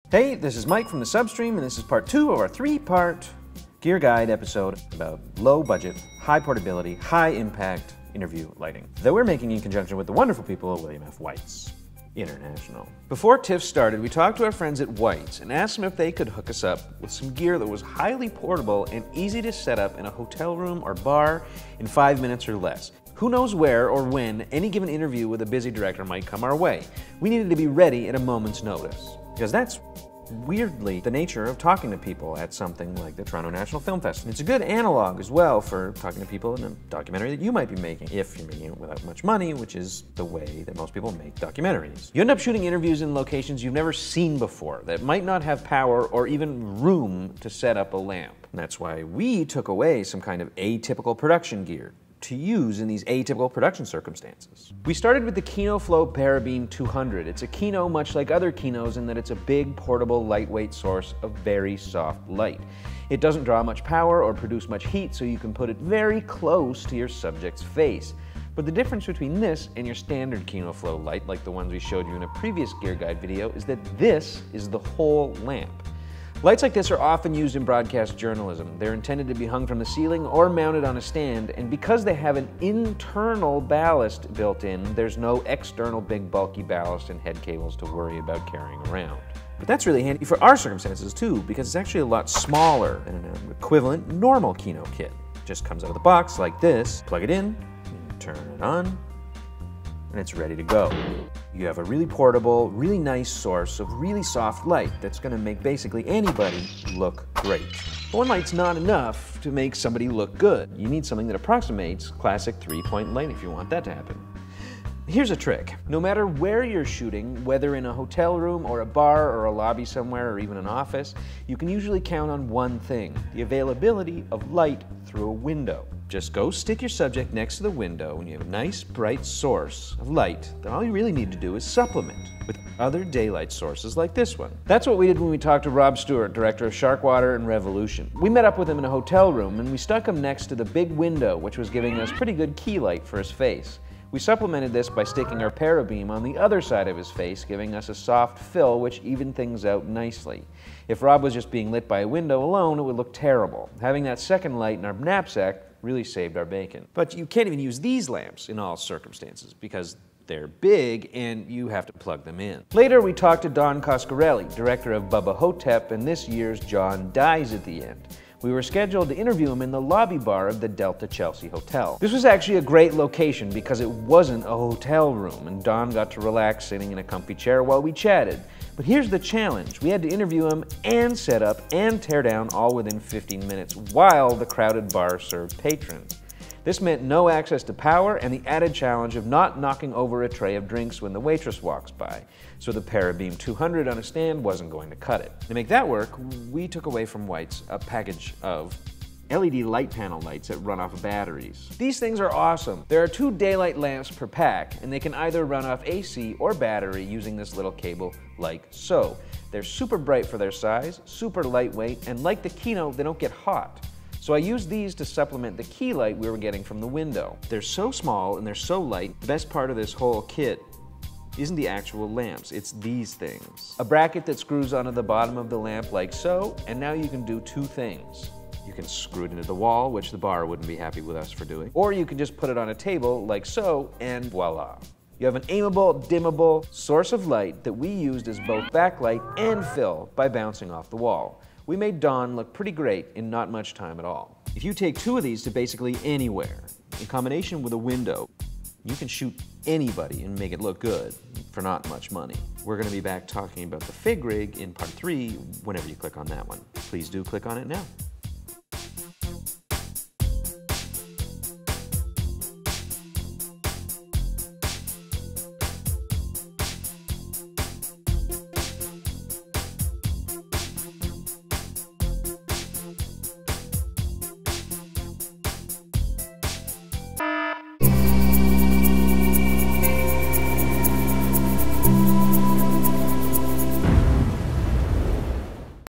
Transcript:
Hey, this is Mike from the Substream, and this is part 2 of our 3-part gear guide episode about low budget, high portability, high impact interview lighting that we're making in conjunction with the wonderful people at William F. White's International. Before TIFF started, we talked to our friends at White's and asked them if they could hook us up with some gear that was highly portable and easy to set up in a hotel room or bar in 5 minutes or less. Who knows where or when any given interview with a busy director might come our way. We needed to be ready at a moment's notice, because that's weirdly the nature of talking to people at something like the Toronto National Film Festival. It's a good analog as well for talking to people in a documentary that you might be making, if you're making it without much money, which is the way that most people make documentaries. You end up shooting interviews in locations you've never seen before that might not have power or even room to set up a lamp. And that's why we took away some kind of atypical production gear to use in these atypical production circumstances. We started with the Kino Flo Parabeam 200. It's a Kino much like other Kinos in that it's a big, portable, lightweight source of very soft light. It doesn't draw much power or produce much heat, so you can put it very close to your subject's face. But the difference between this and your standard Kino Flo light, like the ones we showed you in a previous gear guide video, is that this is the whole lamp. Lights like this are often used in broadcast journalism. They're intended to be hung from the ceiling or mounted on a stand, and because they have an internal ballast built in, there's no external big bulky ballast and head cables to worry about carrying around. But that's really handy for our circumstances too, because it's actually a lot smaller than an equivalent normal Kino kit. It just comes out of the box like this, plug it in, turn it on, and it's ready to go. You have a really portable, really nice source of really soft light that's going to make basically anybody look great. But one light's not enough to make somebody look good. You need something that approximates classic 3-point light if you want that to happen. Here's a trick. No matter where you're shooting, whether in a hotel room or a bar or a lobby somewhere or even an office, you can usually count on one thing: the availability of light through a window. Just go stick your subject next to the window and you have a nice bright source of light. Then all you really need to do is supplement with other daylight sources like this one. That's what we did when we talked to Rob Stewart, director of Sharkwater and Revolution. We met up with him in a hotel room and we stuck him next to the big window, which was giving us pretty good key light for his face. We supplemented this by sticking our parabeam on the other side of his face, giving us a soft fill which evened things out nicely. If Rob was just being lit by a window alone, it would look terrible. Having that second light in our knapsack really saved our bacon. But you can't even use these lamps in all circumstances because they're big and you have to plug them in. Later we talked to Don Coscarelli, director of Bubba Hotep and this year's John Dies at the End. We were scheduled to interview him in the lobby bar of the Delta Chelsea Hotel. This was actually a great location because it wasn't a hotel room and Don got to relax sitting in a comfy chair while we chatted. But here's the challenge. We had to interview him and set up and tear down all within 15 minutes while the crowded bar served patrons. This meant no access to power and the added challenge of not knocking over a tray of drinks when the waitress walks by. So the Parabeam 200 on a stand wasn't going to cut it. To make that work, we took away from White's a package of LED light panel lights that run off of batteries. These things are awesome. There are 2 daylight lamps per pack, and they can either run off AC or battery using this little cable like so. They're super bright for their size, super lightweight, and like the Kino, they don't get hot. So I used these to supplement the key light we were getting from the window. They're so small and they're so light, the best part of this whole kit isn't the actual lamps, it's these things. A bracket that screws onto the bottom of the lamp like so, and now you can do 2 things. You can screw it into the wall, which the bar wouldn't be happy with us for doing, or you can just put it on a table like so, and voila. You have an aimable, dimmable source of light that we used as both backlight and fill by bouncing off the wall. We made Don look pretty great in not much time at all. If you take 2 of these to basically anywhere, in combination with a window, you can shoot anybody and make it look good for not much money. We're going to be back talking about the Fig Rig in part 3 whenever you click on that one. Please do click on it now.